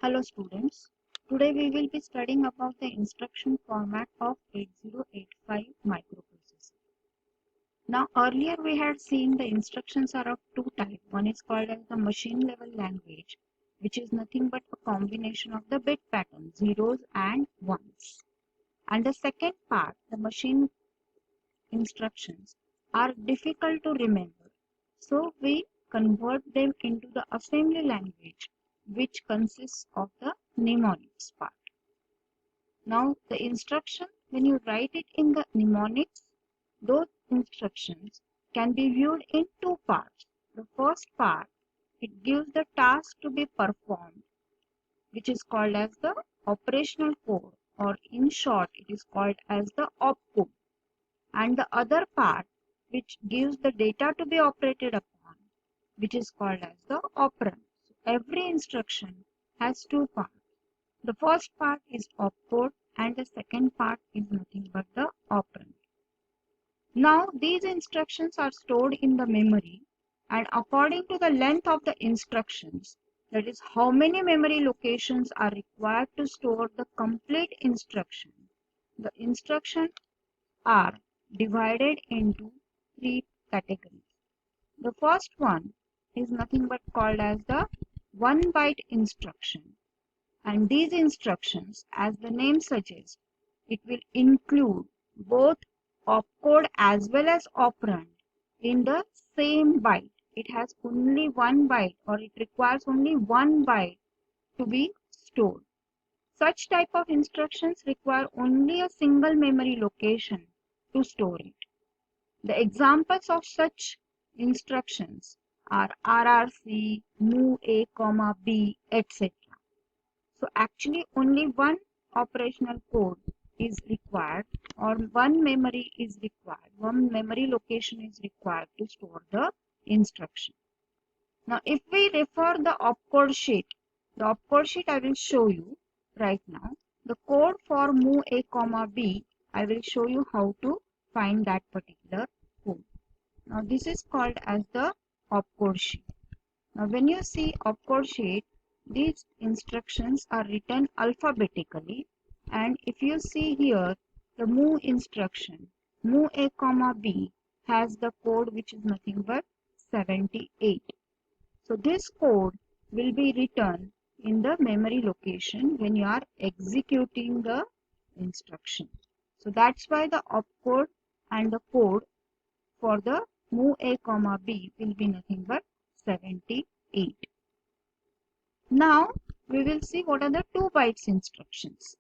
Hello students, today we will be studying about the instruction format of 8085 microprocessor. Now earlier we had seen the instructions are of two types. One is called as the machine level language, which is nothing but a combination of the bit pattern, zeros and ones. And the second part, the machine instructions, are difficult to remember. So we convert them into the assembly language, which consists of the mnemonics part. Now the instruction, when you write it in the mnemonics, those instructions can be viewed in two parts. The first part, it gives the task to be performed, which is called as the operational code, or in short it is called as the opcode. And the other part, which gives the data to be operated upon, which is called as the operand. So every instruction has two parts. The first part is opcode and the second part is nothing but the operand. Now these instructions are stored in the memory, and according to the length of the instructions, that is how many memory locations are required to store the complete instruction, the instructions are divided into three categories. The first one is nothing but called as the 1 byte instruction, and these instructions, as the name suggests, it will include both opcode as well as operand in the same byte. It has only 1 byte, or it requires only 1 byte to be stored. Such type of instructions require only a single memory location to store it. The examples of such instructions are RRC, move A, B, etc. So actually only one operational code is required, or one memory is required, one memory location is required to store the instruction. Now if we refer the opcode sheet, the opcode sheet I will show you right now. The code for move A, B, I will show you how to find that particular code. Now this is called as the opcode sheet. Now when you see opcode sheet, these instructions are written alphabetically, and if you see here the move instruction, move A, B, has the code which is nothing but 78. So this code will be written in the memory location when you are executing the instruction. So that's why the opcode and the code for the move A, B will be nothing but 78. Now we will see what are the 2 bytes instructions.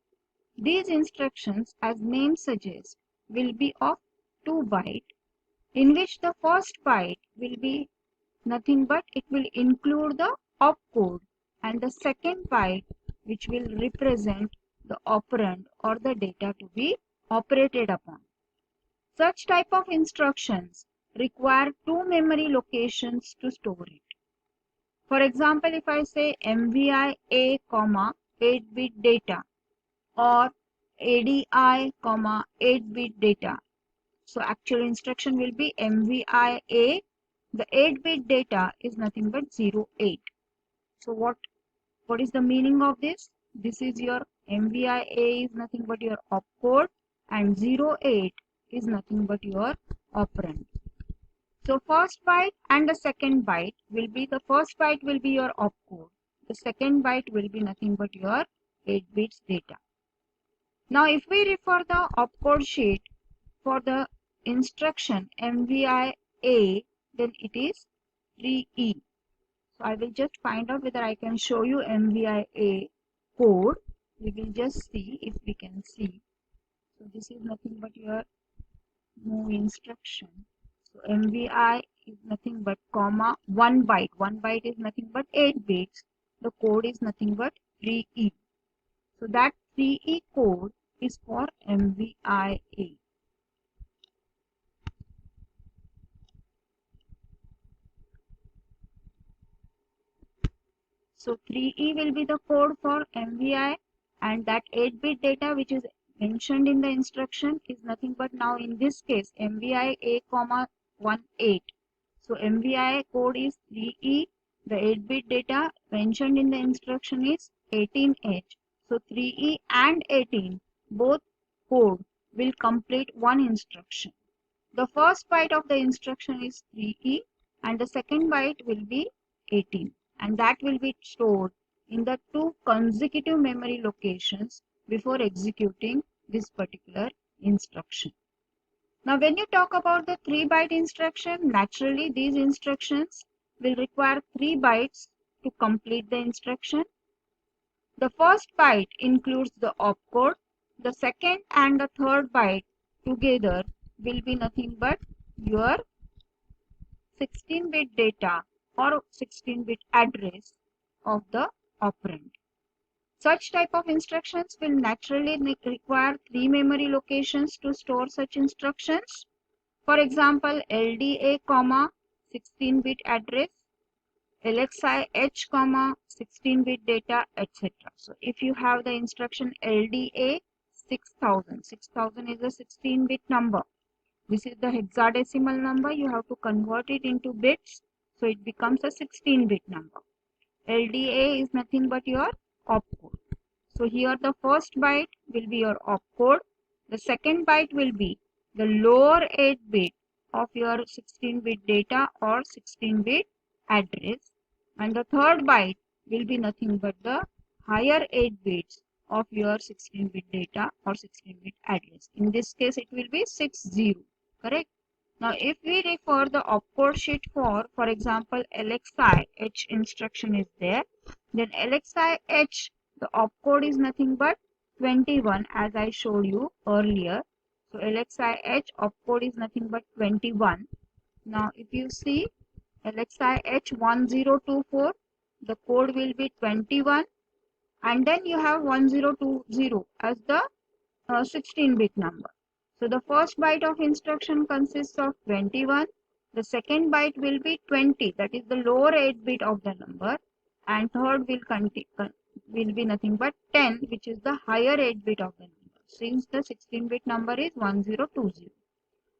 These instructions, as name suggests, will be of 2 byte, in which the first byte will be nothing but it will include the opcode, and the second byte which will represent the operand or the data to be operated upon. Such type of instructions require 2 memory locations to store it. For example, if I say MVI A, 8-bit data, or ADI, 8-bit data. So actual instruction will be MVI A. The 8-bit data is nothing but 08. So what is the meaning of this? This is your MVI A is nothing but your opcode, and 08 is nothing but your operand. So first byte and the second byte will be, the first byte will be your opcode. The second byte will be nothing but your 8 bits data. Now if we refer the opcode sheet for the instruction MVI A, then it is 3E. So I will just find out whether I can show you MVI A code. We will just see if we can see. So this is nothing but your move instruction. So MVI is nothing but 1 byte. 1 byte is nothing but 8 bits. The code is nothing but 3E. So that 3E code is for MVI A. So 3E will be the code for MVI, and that 8-bit data which is mentioned in the instruction is nothing but, now in this case, MVI A, 18. So MVI code is 3E. The 8-bit data mentioned in the instruction is 18H. So 3E and 18, both code will complete one instruction. The first byte of the instruction is 3E and the second byte will be 18, and that will be stored in the two consecutive memory locations before executing this particular instruction. Now when you talk about the 3-byte instruction, naturally these instructions will require 3 bytes to complete the instruction. The first byte includes the opcode. The second and the third byte together will be nothing but your 16-bit data or 16-bit address of the operand. Such type of instructions will naturally require 3 memory locations to store such instructions. For example, LDA, 16-bit address, LXI H, 16-bit data, etc. So if you have the instruction LDA 6000, 6000 is a 16-bit number. This is the hexadecimal number. You have to convert it into bits, so it becomes a 16-bit number. LDA is nothing but your opcode. So here the first byte will be your opcode. The second byte will be the lower 8 bit of your 16-bit data or 16-bit address, and the third byte will be nothing but the higher 8 bits of your 16-bit data or 16-bit address. In this case it will be 60, correct? Now if we refer the opcode sheet for example LXI H instruction is there, then LXI H, the opcode is nothing but 21 as I showed you earlier. So LXI H opcode is nothing but 21. Now if you see LXI H 1024, the code will be 21, and then you have 1020 as the 16-bit number. So the first byte of instruction consists of 21. The second byte will be 20, that is the lower 8 bit of the number, and third will be nothing but 10, which is the higher 8 bit of the number, since the 16-bit number is 1020.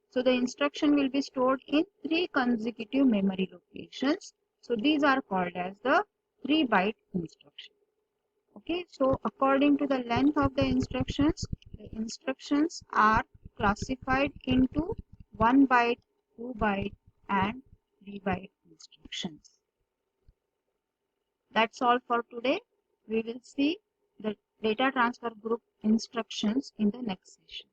So the instruction will be stored in 3 consecutive memory locations. So these are called as the 3-byte instruction. Okay, so according to the length of the instructions are classified into 1 byte, 2 byte and 3 byte instructions. That's all for today. We will see the data transfer group instructions in the next session.